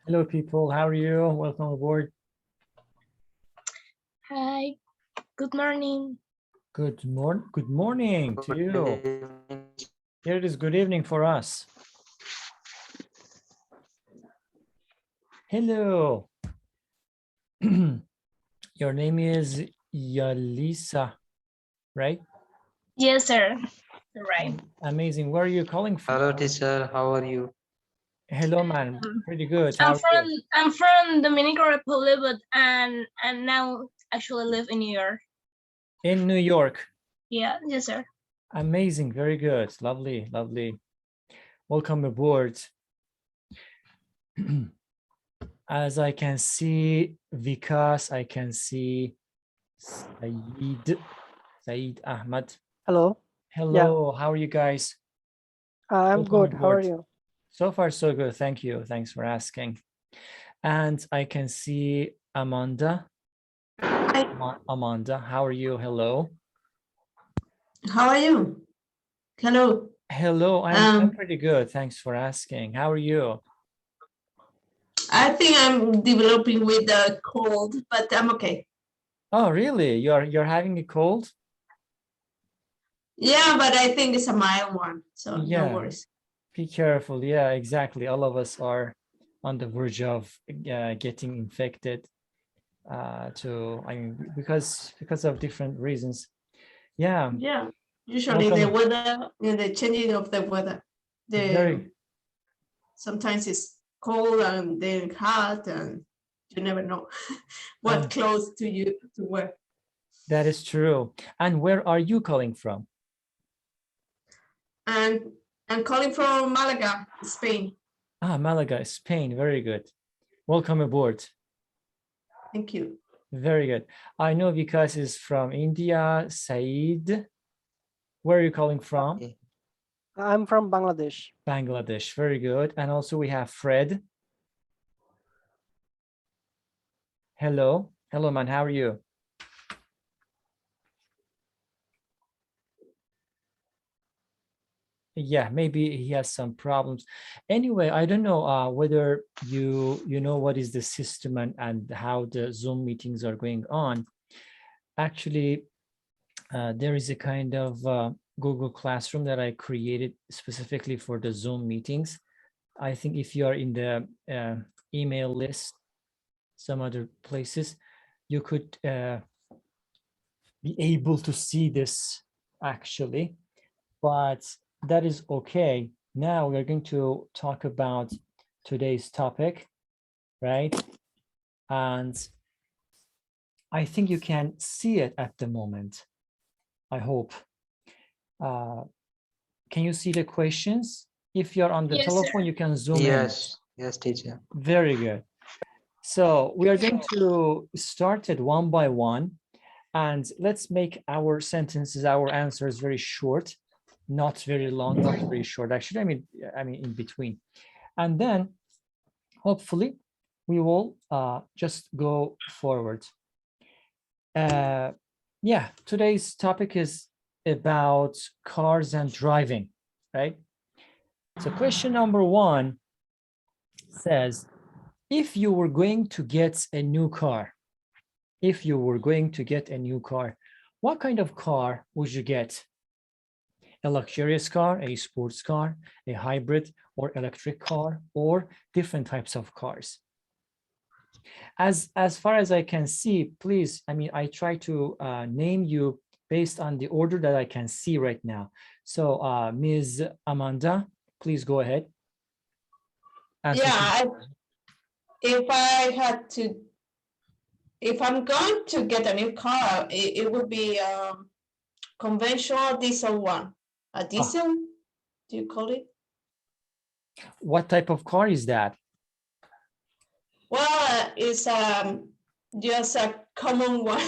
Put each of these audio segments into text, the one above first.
Hello, people. How are you? Welcome aboard. Hi, good morning. Good morning to you. Here it is good evening for us. Hello. Your name is Yalisa, right? Yes, sir. Right. Amazing. Where are you calling from? Hello, teacher. How are you? Hello, man. Pretty good. How are you? I'm from Dominican Republic, but and now actually live in New York. In New York. Yeah, yes, sir. Amazing. Very good. Lovely, lovely. Welcome aboard. As I can see, Vikas, I can see Saeed Ahmad. Hello. Hello, how are you guys? I'm Welcome good. How are aboard. you? So far, so good. Thank you. Thanks for asking. And I can see Amanda. Hi. Amanda, how are you? Hello. How are you? Hello. Hello, I'm pretty good. Thanks for asking. How are you? I think I'm developing with a cold, but I'm okay. Oh, really? You're having a cold? Yeah, but I think it's a mild one, so Yeah. no worries. Be careful. Yeah, exactly. All of us are on the verge of getting infected. Because of different reasons. Yeah. Yeah, usually the weather, the changing of the weather, sometimes it's cold and then hot, and you never know what clothes to wear. That is true. And where are you calling from? And I'm calling from Malaga, Spain. Ah, Malaga, Spain. Very good. Welcome aboard. Thank you. Very good. I know Vikas is from India. Saeed, where are you calling from? I'm from Bangladesh. Bangladesh. Very good. And also we have Fred. Hello. Hello, man. How are you? Yeah, maybe he has some problems. Anyway, I don't know whether you know what is the system and how the Zoom meetings are going on. Actually, there is a kind of Google Classroom that I created specifically for the Zoom meetings. I think if you are in the email list, some other places, you could be able to see this actually, but that is okay. Now we're going to talk about today's topic, right? And I think you can see it at the moment, I hope. Can you see the questions? If you're on the telephone, you can zoom in. Yes, teacher. Very good. So we are going to start it one by one, and let's make our sentences, our answers very short, not very long, not very short. Actually, I mean in between, and then hopefully we will just go forward. Yeah, today's topic is about cars and driving, right? So question number one says, if you were going to get a new car, what kind of car would you get? A luxurious car, a sports car, a hybrid or electric car, or different types of cars? As far as I can see, please, I try to name you based on the order that I can see right now. So Ms. Amanda, please go ahead. Yeah, if I'm going to get a new car, it would be conventional diesel one. A diesel, do you call it? What type of car is that? Well, it's just a common one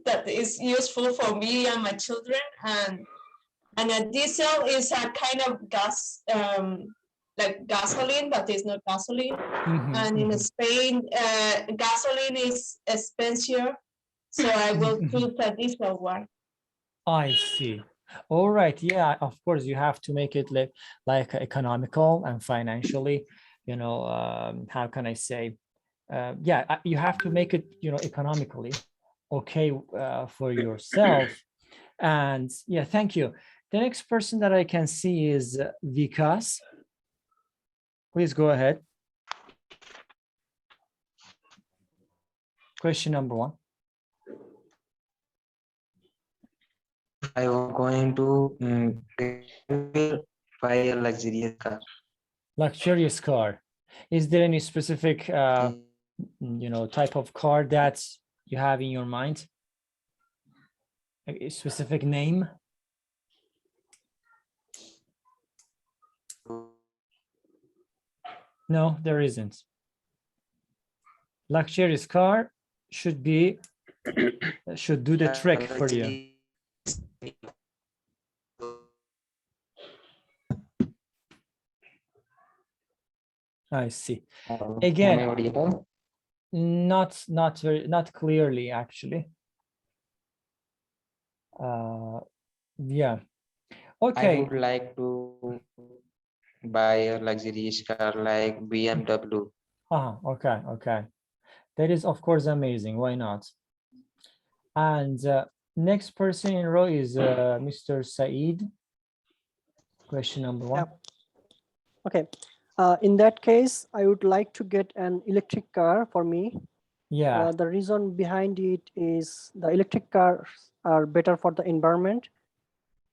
that is useful for me and my children, and a diesel is a kind of gas, like gasoline, but it's not gasoline. And in Spain, gasoline is expensive, so I will choose a diesel one. I see. All right. Yeah, of course, you have to make it like economical and financially how can I say, yeah, you have to make it, economically okay for yourself. And yeah, thank you. The next person that I can see is Vikas. Please go ahead. Question number 1. I was going to buy a luxurious car. Luxurious car. Is there any specific, type of car that you have in your mind? A specific name? No, there isn't. Luxurious car should do the trick for you. I see. Again, Am I audible? not clearly, actually. Yeah. I Okay. would like to buy a luxurious car like BMW. Okay. That is, of course, amazing. Why not? And next person in row is Mr. Saeed. Question number 1. Yeah. Okay. In that case, I would like to get an electric car for me. Yeah. The reason behind it is the electric cars are better for the environment.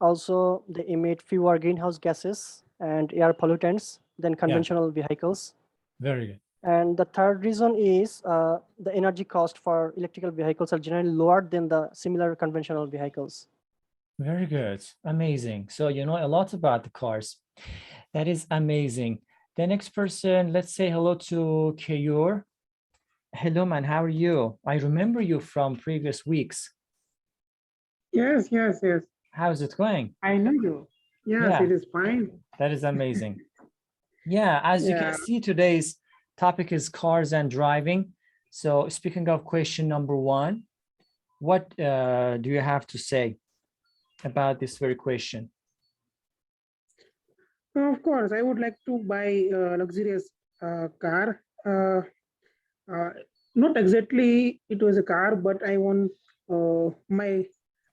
Also, they emit fewer greenhouse gases and air pollutants than conventional vehicles. Very good. And the third reason is the energy cost for electrical vehicles are generally lower than the similar conventional vehicles. Very good. Amazing. So you know a lot about the cars. That is amazing. The next person, let's say hello to Keyur. Hello, man. How are you? I remember you from previous weeks. Yes. How's it going? I know you. Yes, Yeah. it is fine. That is amazing. Yeah, as you can Yeah. see, today's topic is cars and driving. So speaking of question number 1, what do you have to say about this very question? Of course, I would like to buy a luxurious car. Not exactly it was a car, but I want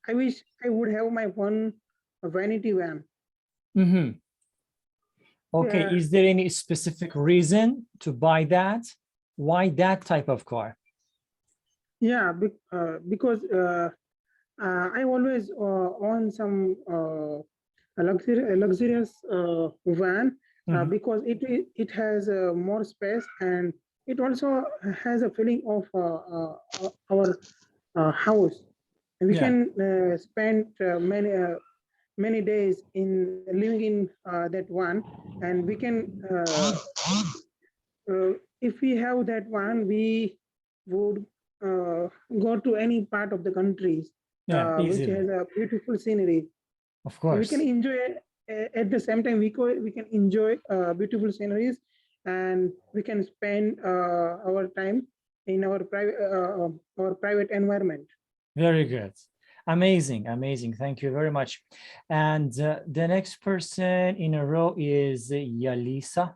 I wish I would have my one vanity van. Mm-hmm. Okay, Yeah. is there any specific reason to buy that? Why that type of car? Yeah, because I always own some a luxurious van Mhm. because it has more space, and it also has a feeling of our house. We Yeah. can spend many days in living in that one, and we can if we have that one, we would go to any part of the countries Yeah, which easily. has a beautiful scenery. Of So we can course. enjoy at the same time we can enjoy beautiful sceneries, and we can spend our time in our private environment. Very good. Amazing. Thank you very much. And the next person in a row is Yalisa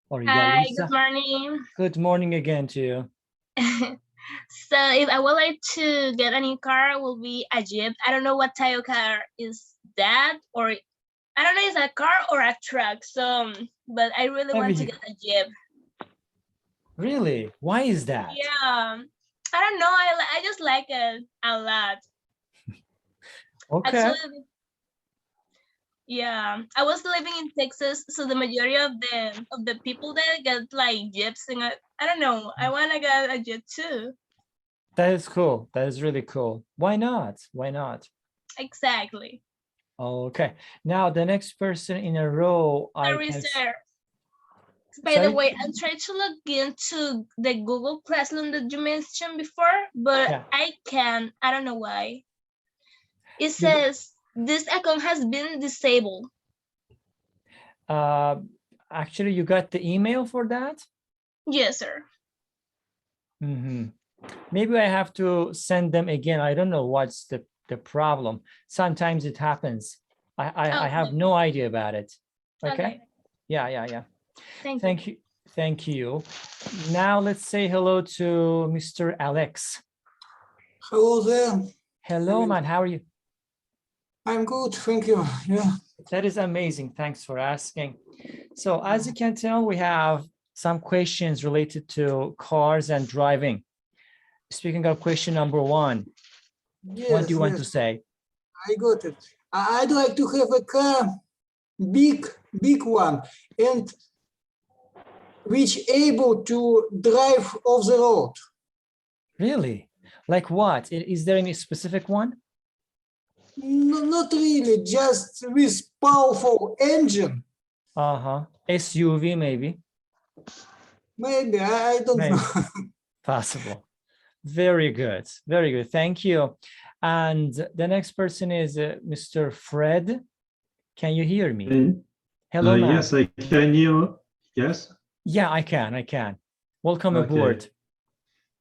or Hi, Yalisa. good morning. Good morning again to you. So if I would like to get a new car, it will be a Jeep. I don't know what type of car is that, or I don't know, is a car or a truck. So, but I really want to get a Jeep. Really? Why is that? Yeah, I don't know. I just like it a lot. Okay. Actually, yeah, I was living in Texas, so the majority of the people there get like Jeeps, and I don't know. I want to get a Jeep too. That is cool. That is really cool. Why not? Why not? Exactly. Okay. Now the next person in a row, Sorry, sir. By Sorry? the way, I'm trying to log into the Google Classroom that you mentioned before, but Yeah. I don't know why. It says this account has been disabled. Actually, you got the email for that? Yes, sir. Mm-hmm. Maybe I have to send them again. I don't know what's the problem. Sometimes it happens. I have no idea about it. Okay. Yeah. Thank you. Thank you. Thank you. Now let's say hello to Mr. Alex. Hello there. Hello, man. How are you? I'm good, thank you. Yeah. That is amazing. Thanks for asking. So as you can tell, we have some questions related to cars and driving. Speaking of question number one, Yes, what do you want yes, to say? I got it. I'd like to have a car, big one, and which able to drive off the road. Really? Like what? Is there any specific one? No, not really, just with powerful engine. Uh-huh. SUV maybe. Maybe, I don't Maybe. know. Possible. Very good. Very good. Thank you. And the next person is Mr. Fred. Can you hear me? Hello, ma'am. Yes, I can hear. Yes. Yeah, I can. I can. Welcome Okay. aboard.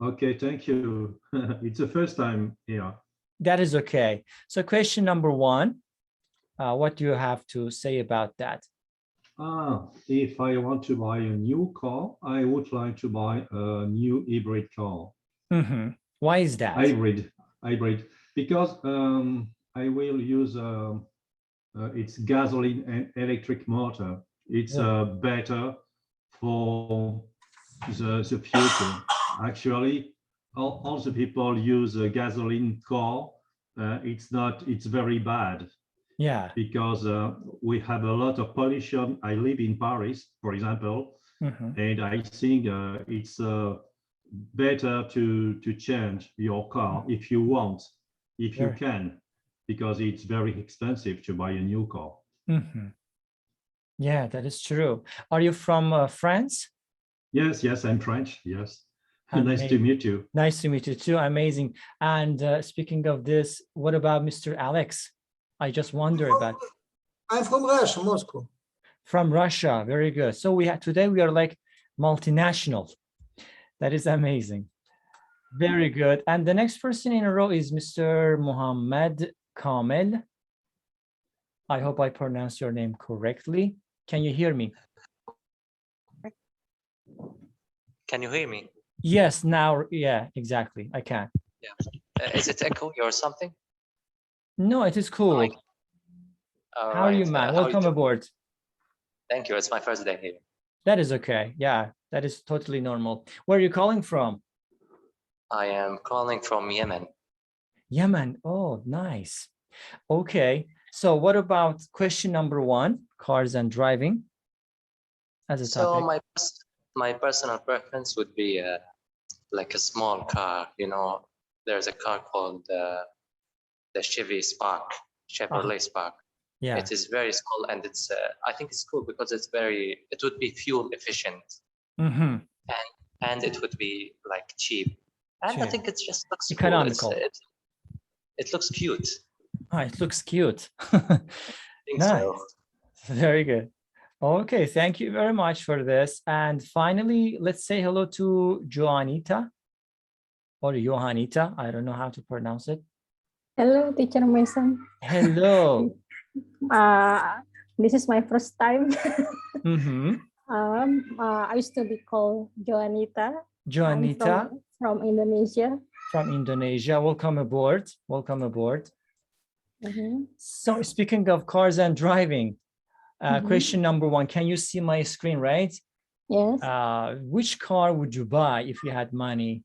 Okay, thank you. It's the first time here. That is okay. So question number one, what do you have to say about that? If I want to buy a new car, I would like to buy a new hybrid car. Mhm. Why is that? Hybrid, because I will use its gasoline and electric motor. It's better for the future. Actually, all the people use a gasoline car. It's very bad Yeah. because we have a lot of pollution. I live in Paris, for example, Mhm. and I think it's better to change your car if you want, if you Sure. can, because it's very expensive to buy a new car. Mhm. Yeah, that is true. Are you from France? Yes, I'm French. Yes. Nice to Amazing. meet you. Nice to meet you too. Amazing. And speaking of this, what about Mr. Alex? I just wonder about. I'm from Russia, Moscow. From Russia. Very good. So today we are like multinational. That is amazing. Very good. And the next person in a row is Mr. Mohammed Kamel. I hope I pronounced your name correctly. Can you hear me? Can you hear me? Yes, now, yeah, exactly. I can. Is it echoey or something? No, it is cool. Like- How are you, man? how Welcome aboard. Thank you. It's my first day here. That is okay. Yeah, that is totally normal. Where are you calling from? I am calling from Yemen. Yemen. Oh, nice. Okay. So what about question number one, cars and driving as a So topic? my personal preference would be like a small car. You know, there's a car called the Chevrolet Spark. Yeah. It is very small, and it's I think it's cool because it would be fuel efficient, Mm-hmm. and it would be like cheap. And I Cheap. think it just looks Economical. cool. It looks cute. Oh, it looks cute. I think Nice. so. Very good. Okay, thank you very much for this. And finally, let's say hello to Joanita or Johanita. I don't know how to pronounce it. Hello, Teacher Meysam. Hello. This is my first time. Mm-hmm. I used to be called Joanita. Joanita I'm from Indonesia. from Indonesia. Welcome aboard. Welcome aboard. Mhm. So speaking of cars and driving, Mhm. question number one, can you see my screen, right? Yes, Which car would you buy if you had money?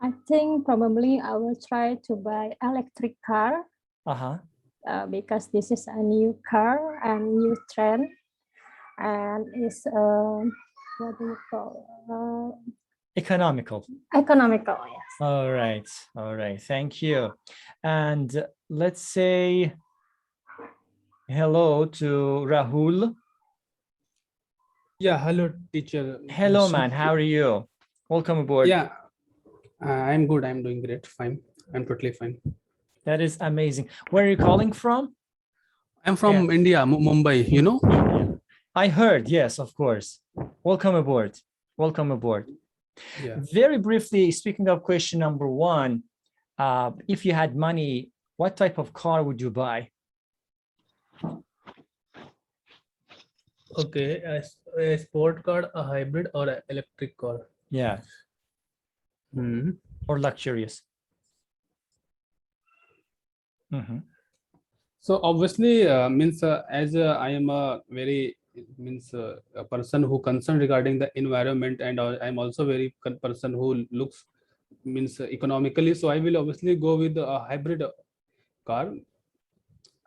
I think probably I will try to buy electric car Uh-huh. because this is a new car and new trend, and it's what do you call Economical. economical. Yes. All right. All right. Thank you. And let's say hello to Rahul. Yeah, hello, teacher. Hello, So- man. How are you? Welcome aboard. Yeah, I'm good. I'm doing great. Fine. I'm totally fine. That is amazing. Where are you calling from? I'm from India, Mumbai, you know? India. I heard. Yes, of course. Welcome aboard. Welcome aboard. Yeah. Very briefly, speaking of question number one, if you had money, what type of car would you buy? Okay, a sport car, a hybrid, or an electric car. Yeah, Hmm. or luxurious. Mhm. So obviously, means as I am a very means a person who concerned regarding the environment, and I'm also very person who looks means economically. So I will obviously go with a hybrid car,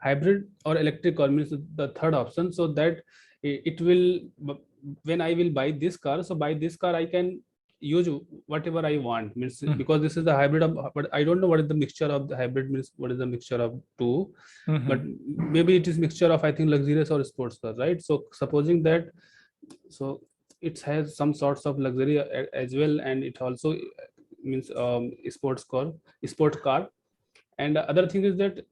hybrid or electric car means the third option. So that it will when I will buy this car, so by this car I can use whatever I want means because this is the hybrid of, but I don't know what is the mixture of the hybrid means what is the mixture of two, but maybe it is mixture of I think luxurious or sports car, right? So supposing that, so it has some sorts of luxury as well, and it also means sport car. And the other thing is that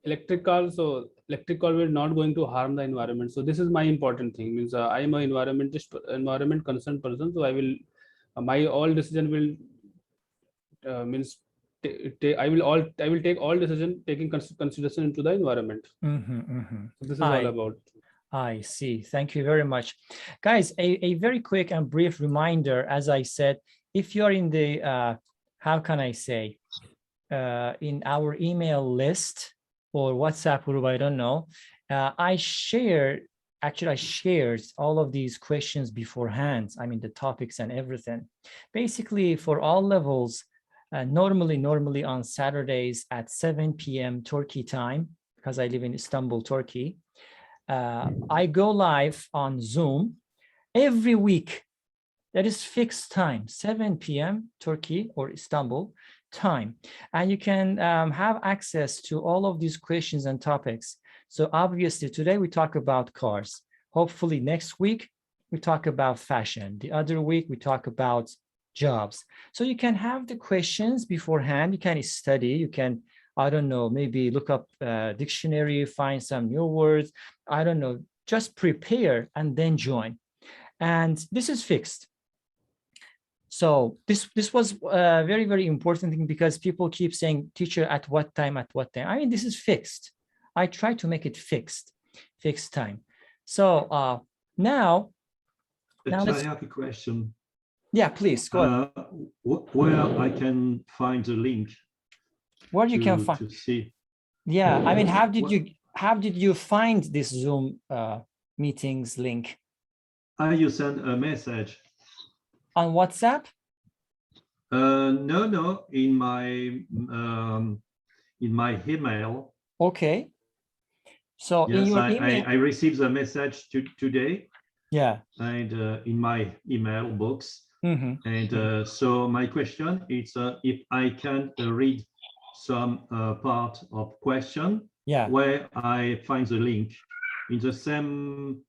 electric car, so electric car will not going to harm the environment. So this is my important thing means I am an environment concerned person, so I will my all decision will means I will take all decision taking consideration into the environment. So this is all about. I see. Thank you very much. Guys, a very quick and brief reminder, as I said, if you're in the, how can I say, in our email list or WhatsApp group, I don't know, I shared all of these questions beforehand. I mean, the topics and everything. Basically, for all levels, normally on Saturdays at 7 p.m. Turkey time, because I live in Istanbul, Turkey, I go live on Zoom every week. That is fixed time, 7 p.m. Turkey or Istanbul time. And you can have access to all of these questions and topics. So obviously today we talk about cars. Hopefully next week we talk about fashion. The other week we talk about jobs. So you can have the questions beforehand. You can study. You can, I don't know, maybe look up a dictionary, find some new words. I don't know, just prepare and then join. And this is fixed. So this was a very, very important thing because people keep saying, teacher, at what time, at what time? I mean, this is fixed. I try to make it fixed time. So now I have a question. Yeah, please, go ahead. Where I can find the link? Where you can find to see? Yeah, I mean, how did you find this Zoom meetings link? You send a message on WhatsApp? No, in my email. Okay. So yes, in your email, I received the message today. Yeah. And in my email box. And so my question is if I can read some part of question, yeah, where I find the link in the same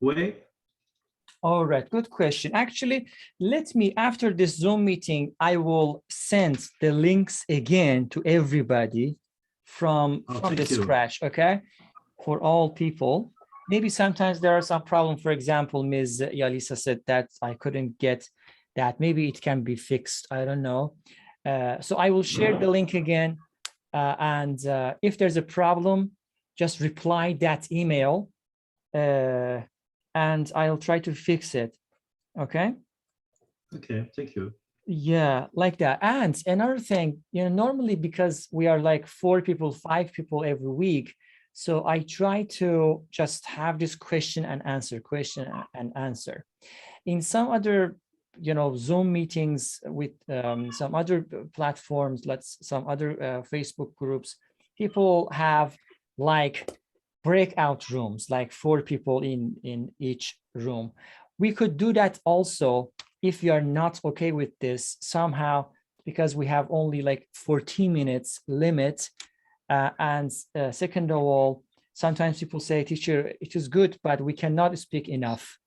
way. All right, good question. Actually, let me, after this Zoom meeting, I will send the links again to everybody from the scratch, okay? For all people. Maybe sometimes there are some problems. For example, Ms. Yalisa said that I couldn't get that. Maybe it can be fixed. I don't know. So I will share the link again. And if there's a problem, just reply that email and I'll try to fix it. Okay? Okay, thank you. Yeah, like that. And another thing, normally because we are like 4 people, 5 people every week, so I try to just have this question and answer. In some other, Zoom meetings with some other platforms, some other Facebook groups, people have like breakout rooms, like 4 people in each room. We could do that also if you are not okay with this somehow, because we have only like 14 minutes limit. And second of all, sometimes people say, teacher, it is good, but we cannot speak enough.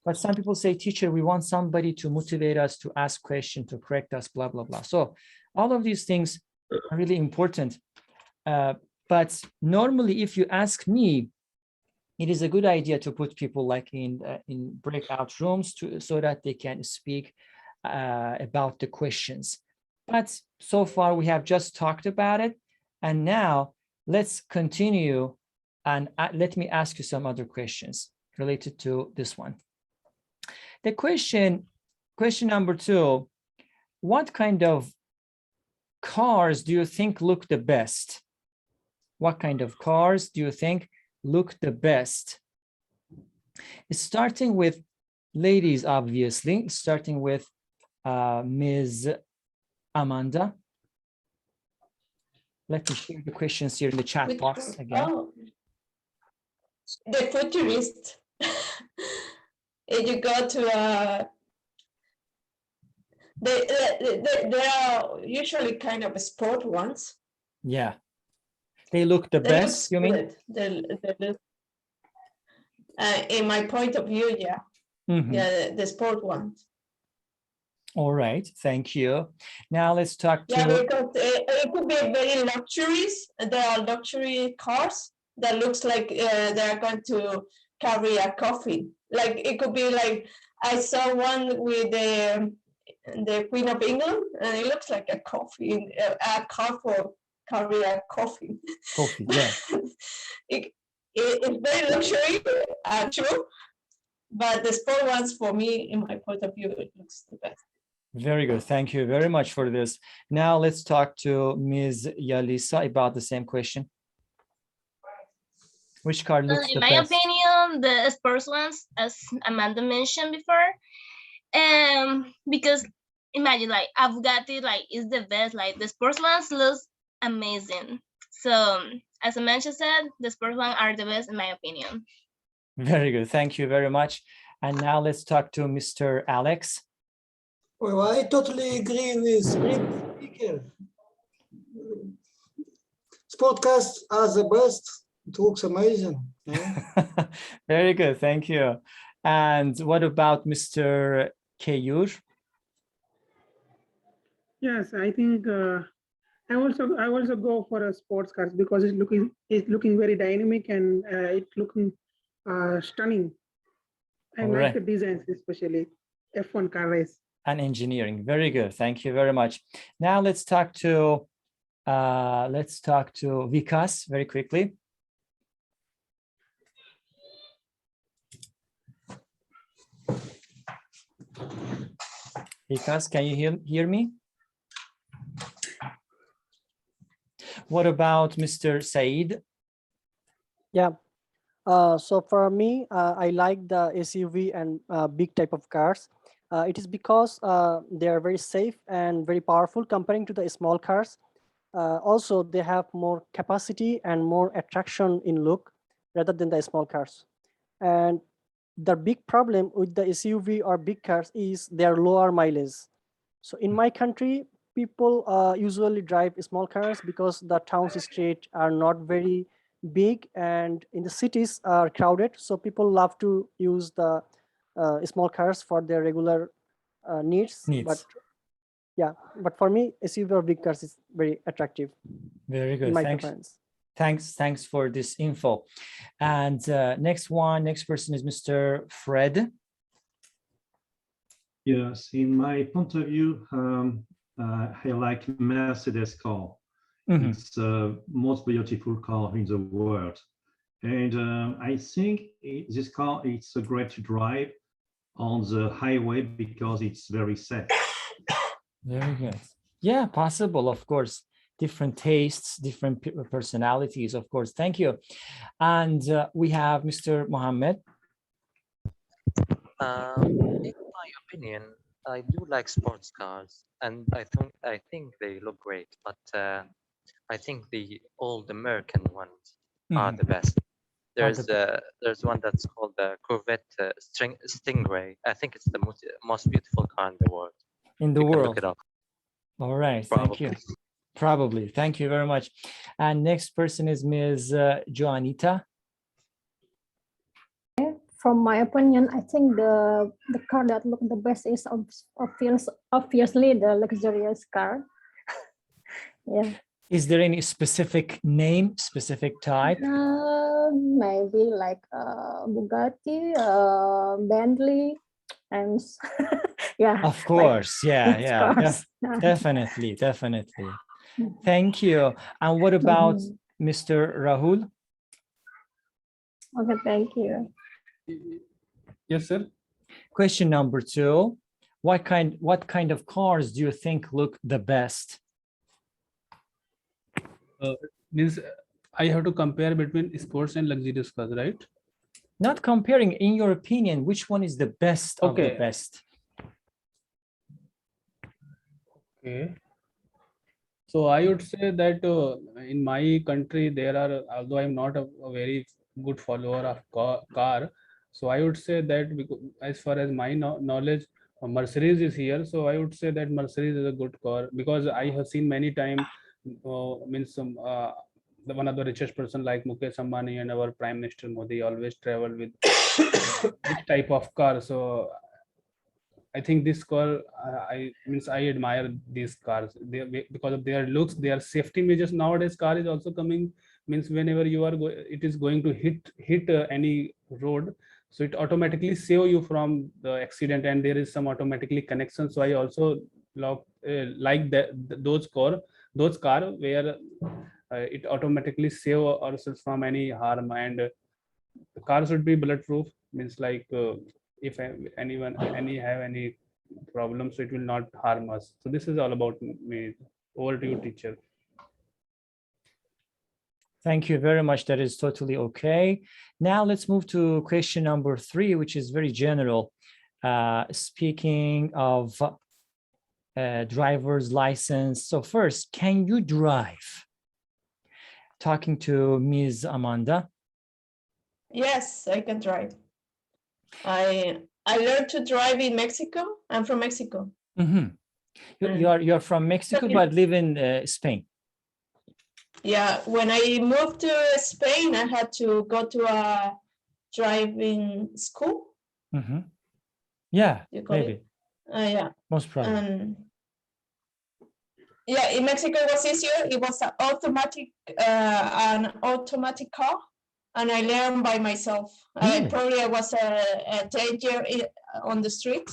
But some people say, teacher, we want somebody to motivate us, to ask questions, to correct us, blah, blah, blah. So all of these things are really important. But normally, if you ask me, it is a good idea to put people like in breakout rooms so that they can speak about the questions. But so far, we have just talked about it. And now let's continue and let me ask you some other questions. related to this one. The question number 2, what kind of cars do you think look the best? What kind of cars do you think look the best? Starting with ladies, obviously, starting with Ms. Amanda. Let me share the questions here in the chat box again. Oh, the futurist. If you go to they are usually kind of sport ones. Yeah, they look the They best, you mean? good. They look, in my point of view, yeah. Mhm. Yeah, the sport ones. All right, thank you. Now let's talk Yeah, to, because it could be very luxuries. There are luxury cars that looks like they are going to carry a coffin. Like it could be like, I saw one with the Queen of England, and it looks like a coffin, a car for carry a coffin. coffee. Yeah, It's very luxury, true, but the sport ones for me, in my point of view, it looks the best. very good. Thank you very much for this. Now let's talk to Ms. Yalisa about the same question. Which car looks In the my best? opinion, the sports ones, as Amanda mentioned before, because imagine like Bugatti like is the best. Like the sports ones looks amazing. So as Amanda said, the sports ones are the best in my opinion. Very good. Thank you very much. And now let's talk to Mr. Alex. Well, I totally agree with speaker. Sport cars are the best. It looks amazing. Yeah? Very good. Thank you. And what about Mr. Keyur? Yes, I think I also go for a sports cars because it's looking very dynamic and it's looking stunning. I All like right. the designs, especially F1 car race. And engineering. Very good. Thank you very much. Now let's talk to Vikas very quickly. Vikas, can you hear me? What about Mr. Said? Yeah. So for me, I like the SUV and big type of cars. It is because they are very safe and very powerful comparing to the small cars. Also, they have more capacity and more attraction in look rather than the small cars. And the big problem with the SUV or big cars is their lower mileage. So in my country, people usually drive small cars because the towns street are not very big and in the cities are crowded. So people love to use the small cars for their regular needs. But yeah, but for me, SUV or big cars is very attractive. Very good. My Thanks. preference. Thanks for this info. And next person is Mr. Fred. Yes, in my point of view, I like Mercedes car. Mm-hmm. It's the most beautiful car in the world. And I think this car, it's great to drive on the highway because it's very safe. Very good. Yeah, possible, of course. Different tastes, different personalities, of course. Thank you. And we have Mr. Mohammed. In my opinion, I do like sports cars, and I think they look great. But I think the old American ones are the best. There's one that's called the Corvette Stingray. I think it's the most beautiful car in the world. In the you world. Can look it up. All right. Probably. Thank you. Probably. Thank you very much. And next person is Ms. Joanita. From my opinion, I think the car that look the best is obviously the luxurious car. Yeah. Is there any specific name, specific type? Maybe like Bugatti, Bentley, and yeah. Of course. Like, yeah. Definitely. Thank you. And what about Mr. Rahul? Okay, thank you. Yes, sir. Question number 2. What kind of cars do you think look the best? Means I have to compare between sports and luxurious cars, right? Not comparing, in your opinion, which one is the best of the Okay. best? Okay. So I would say that in my country there are, although I'm not a very good follower of car, so I would say that because, as far as my knowledge, Mercedes is here. So I would say that Mercedes is a good car because I have seen many times. Means one of the richest person like Mukesh Ambani and our Prime Minister Modi always travel with this type of car. So I think this car, I admire these cars because of their looks, their safety measures. Nowadays, car is also coming. Means whenever you are, it is going to hit any road, so it automatically save you from the accident, and there is some automatically connection. So I also like those car where it automatically save ourselves from any harm, and the car should be bulletproof. Means like if any have any problems, so it will not harm us. So this is all about me. Over to you, teacher. Thank you very much. That is totally okay. Now let's move to question number 3, which is very general. Speaking of driver's license. So first, can you drive? Talking to Ms. Amanda. Yes, I can drive. I learned to drive in Mexico. I'm from Mexico. Mm-hmm. You're from Mexico, but live in Spain. Yeah, when I moved to Spain, I had to go to a driving school. Mm-hmm. Yeah, You call maybe. it? Yeah. Most probably. Yeah, in Mexico it was easier. It was an automatic car, and I learned by myself. I was a danger on the street.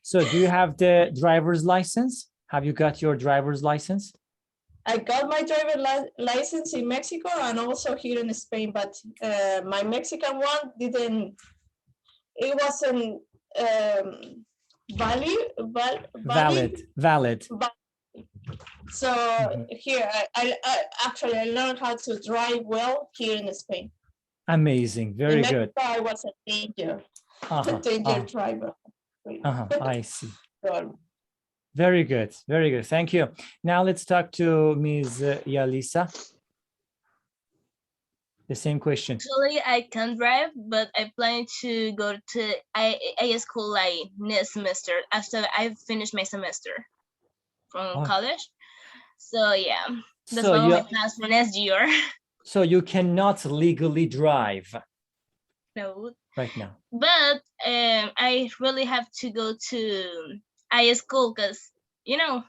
So do you have the driver's license? Have you got your driver's license? I got my driver license in Mexico and also here in Spain, but my Mexican one didn't. It wasn't valid. So here, I actually learned how to drive well here in Spain. Amazing, very good. I was a danger, driver. I see. Very good, very good. Thank you. Now let's talk to Ms. Yalisa. The same question. Actually, I can drive, but I plan to go to a school like next semester after I finish my semester from college. So yeah, that's one of my plans for next year. So you cannot legally drive. No. Right now. But I really have to go to a school because, you know,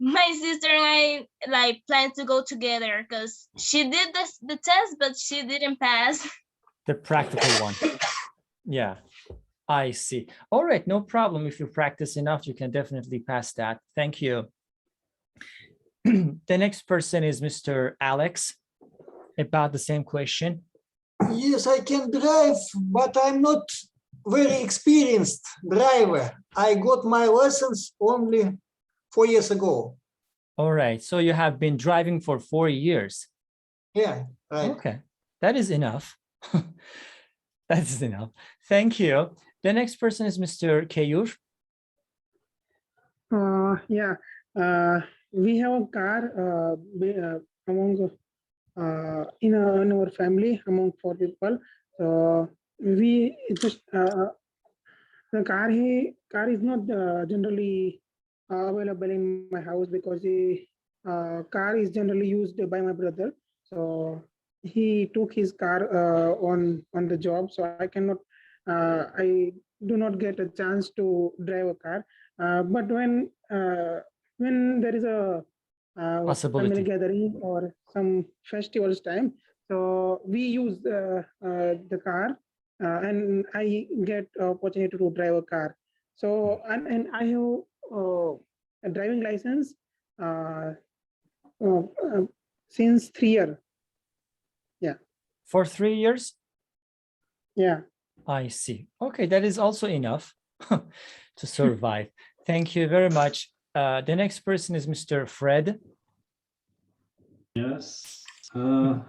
my sister and I plan to go together because she did the test, but she didn't pass. The practical one. Yeah, I see. All right, no problem. If you practice enough, you can definitely pass that. Thank you. The next person is Mr. Alex. About the same question. Yes, I can drive, but I'm not very experienced driver. I got my license only 4 years ago. All right, so you have been driving for 4 years. Yeah, right. Okay, that is enough. That is enough. Thank you. The next person is Mr. Keyur. Yeah, we have a car among in our family among 4 people. So we just the car is not generally available in my house because the car is generally used by my brother. So he took his car on the job. So I cannot. I do not get a chance to drive a car. But when there is a family gathering or some festivals time, so we use the car and I get opportunity to drive a car. So and I have a driving license since 3 years. Yeah. For 3 years? Yeah. I see. Okay, that is also enough to survive. Thank you very much. The next person is Mr. Fred. Yes.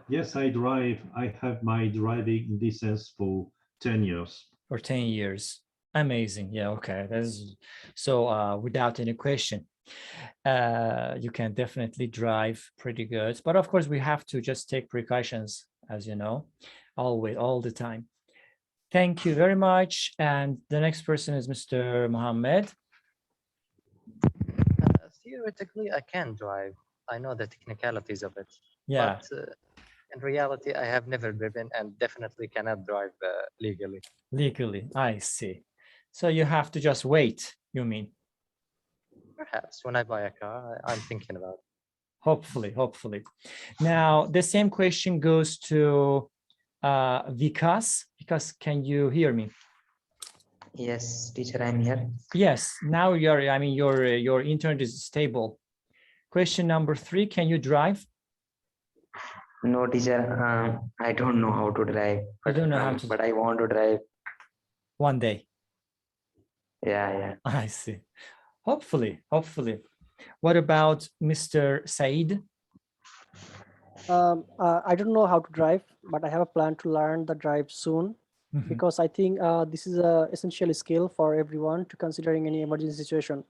Yes, I drive. I have my driving license for 10 years. For 10 years. Amazing. Yeah, okay. That's so without any question. You can definitely drive pretty good. But of course, we have to just take precautions, as you know, always, all the time. Thank you very much. And the next person is Mr. Mohammed. Theoretically, I can drive. I know the technicalities of it. Yeah, But in reality, I have never driven and definitely cannot drive legally. legally. I see. So you have to just wait, you mean? Perhaps when I buy a car, I'm thinking about it. Hopefully, hopefully. Now, the same question goes to Vikas. Vikas, can you hear me? Yes, teacher, I'm here. Yes, now I mean, your internet is stable. Question number 3, can you drive? No, teacher, I don't know how to drive. You don't know how to. But I want to drive. One day. Yeah. I see. Hopefully, hopefully. What about Mr. Said? I don't know how to drive, but I have a plan to learn the drive soon Mhm. because I think this is a essential skill for everyone to considering any emergency situation.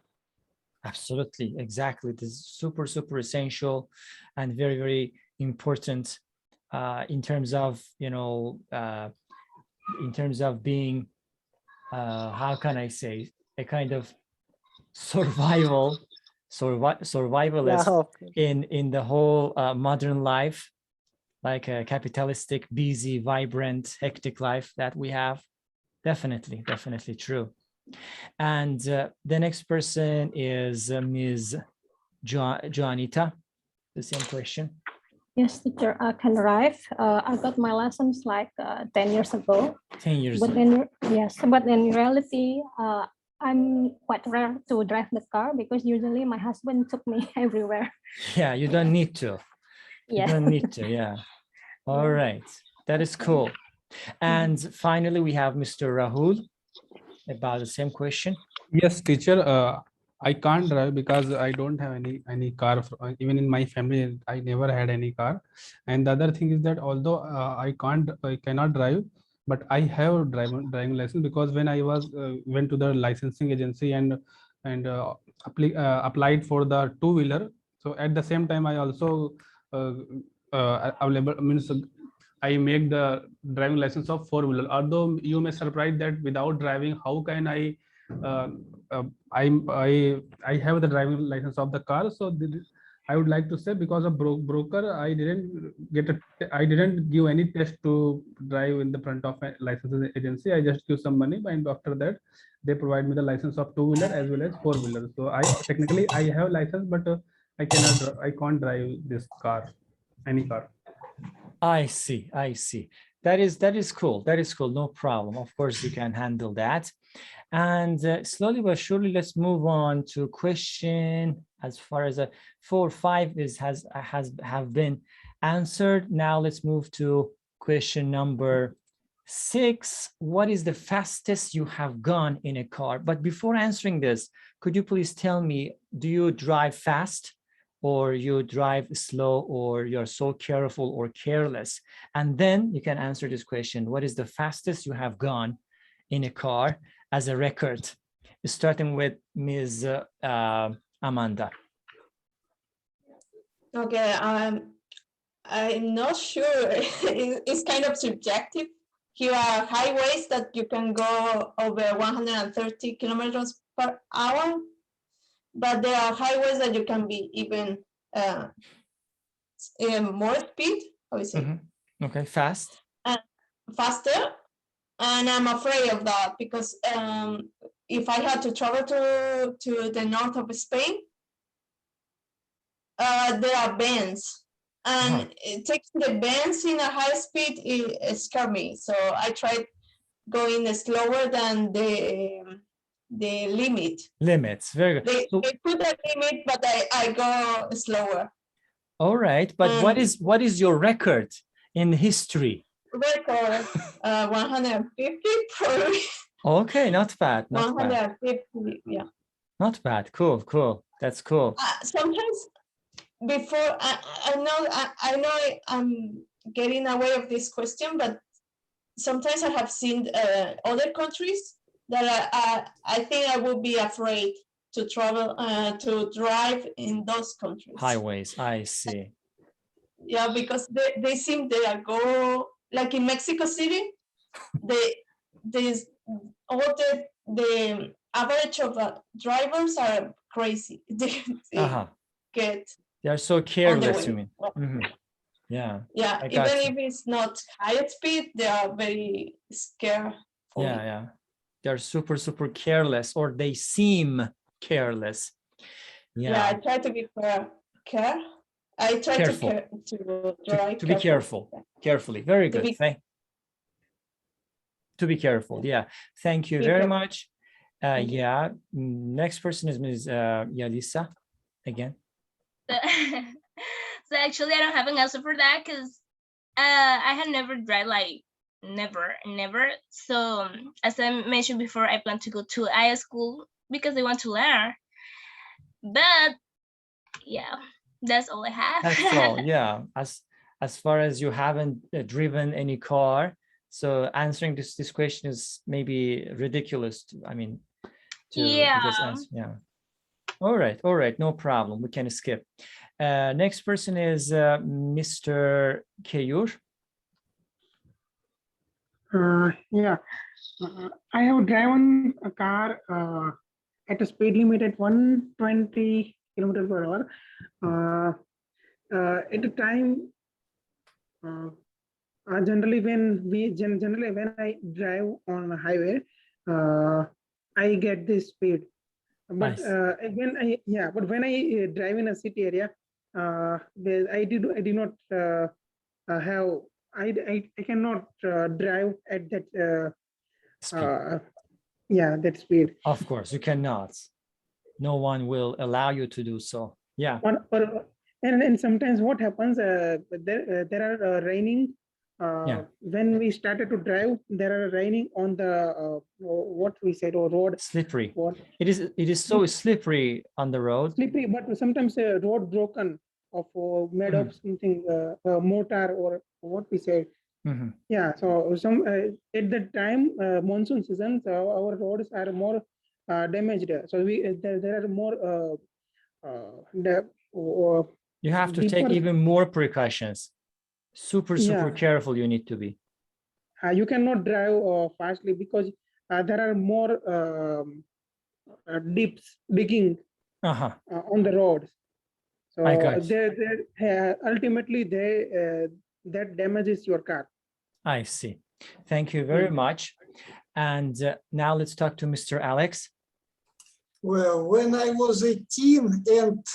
Absolutely, exactly. This is super, super essential and very, very important in terms of, in terms of being, how can I say, a kind of survivalist Yeah, of course. in the whole modern life, like a capitalistic, busy, vibrant, hectic life that we have. Definitely, definitely true. And the next person is Ms. Joanita. The same question. Yes, teacher, I can drive. I got my lessons like 10 years ago. 10 years But ago. but in reality, I'm quite rare to drive the car because usually my husband took me everywhere. Yeah, you don't need to. You Yeah. don't need to, yeah. All right, that is cool. And finally, we have Mr. Rahul about the same question. Yes, teacher. I can't drive because I don't have any car. Even in my family, I never had any car. And the other thing is that although I cannot drive, but I have driving license because when I was went to the licensing agency and applied for the two-wheeler. So at the same time, I also available means I make the driving license of four-wheeler. Although you may surprise that without driving, how can I? I have the driving license of the car. So I would like to say because of broker, I didn't give any test to drive in the front of a licensing agency. I just give some money, and after that, they provide me the license of two-wheeler as well as four-wheeler. So I technically I have license, but I can't drive this car, any car. I see. I see. That is cool. That is cool. No problem. Of course, you can handle that. And slowly but surely, let's move on to question as far as 4, 5 have been answered. Now let's move to question number 6. What is the fastest you have gone in a car? But before answering this, could you please tell me, do you drive fast? Or you drive slow, or you're so careful or careless? And then you can answer this question. What is the fastest you have gone in a car as a record? Starting with Ms. Amanda. Okay, I'm not sure. It's kind of subjective. Here are highways that you can go over 130 kilometers per hour, but there are highways that you can be even more speed, how is it? Okay, fast. Faster, and I'm afraid of that because if I had to travel to the north of Spain, there are bends, and taking the bends in a high speed it scared me. So I tried going slower than the limit. Limits, very good. They put a limit, but I go slower. All right, but what is your record in history? record 150 per Okay, not bad, not bad, 150. Yeah. not bad. Cool, cool. That's cool. Sometimes before I know I'm getting away of this question, but sometimes I have seen other countries that I think I would be afraid to travel to drive in those countries. Highways, I see. Yeah, because they seem they are go like in Mexico City. All the average of drivers are crazy. They get They are so on the careless, you way. mean? Mhm. Yeah. Yeah, I even got you. if it's not high speed, they are very scared for Yeah, me. yeah. They're super, super careless, or they seem careless. Yeah, I Yeah. try to be care. I try Careful. to drive To be careful. Carefully. Very To good. be To be careful. Yeah. Thank you Be very careful. much. Thank you. Yeah. Next person is Ms. Yalisa again. So actually, I don't have an answer for that because I had never drive like never. So as I mentioned before, I plan to go to IA school because I want to learn. But yeah, that's all I have. That's all. Yeah. As far as you haven't driven any car, so answering this question is maybe ridiculous. I mean, to Yeah. just answer. Yeah. All right, no problem. We can skip. Next person is Mr. Keyur. Yeah, I have driven a car at a speed limit at 120 kilometers per hour. At the time, generally when I drive on a highway, I get this speed. But Nice. when I drive in a city area, I did not have I cannot drive at that Speed. that speed. Of course, you cannot. No one will allow you to do so. Yeah. And sometimes what happens, there are raining. Yeah. When we started to drive, there are raining on the what we said, or road. Slippery. What? It is so slippery on the road. Slippery, but sometimes a road broken of made of something mortar, or what we say. Yeah, so some at that time, monsoon season, so our roads are more damaged. So there are more You have to take deeper. even more precautions. Super careful you need to be. You cannot drive fastly because there are more digging on the roads. So I got you. Ultimately that damages your car. I see. Thank you very much. And now let's talk to Mr. Alex. Well, when I was 18 and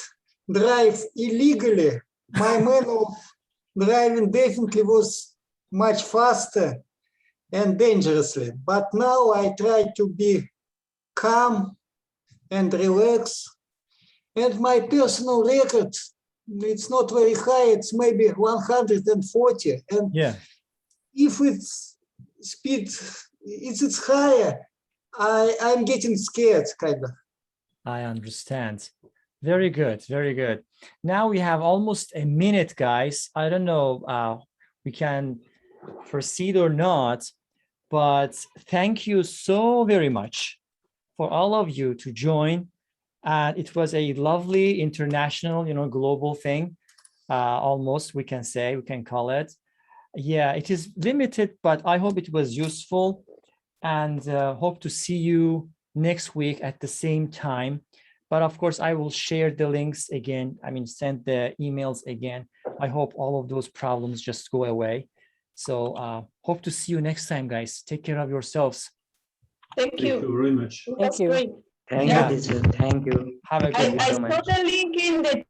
drive illegally, my manner of driving definitely was much faster and dangerously. But now I try to be calm and relax. And my personal record, it's not very high, it's maybe 140. And if it's speed, it's higher, I'm getting scared, kind of. I understand. Very good, very good. Now we have almost a minute, guys. I don't know, we can proceed or not, but thank you so very much for all of you to join. It was a lovely international, global thing, almost we can call it. Yeah, it is limited, but I hope it was useful, and hope to see you next week at the same time. But of course, I will share the links again. I mean, send the emails again. I hope all of those problems just go away. So hope to see you next time, guys. Take care of yourselves. Thank you. Thank you very much. That's great. Thank you, teacher. Thank you. Have a good I week. saw the link in the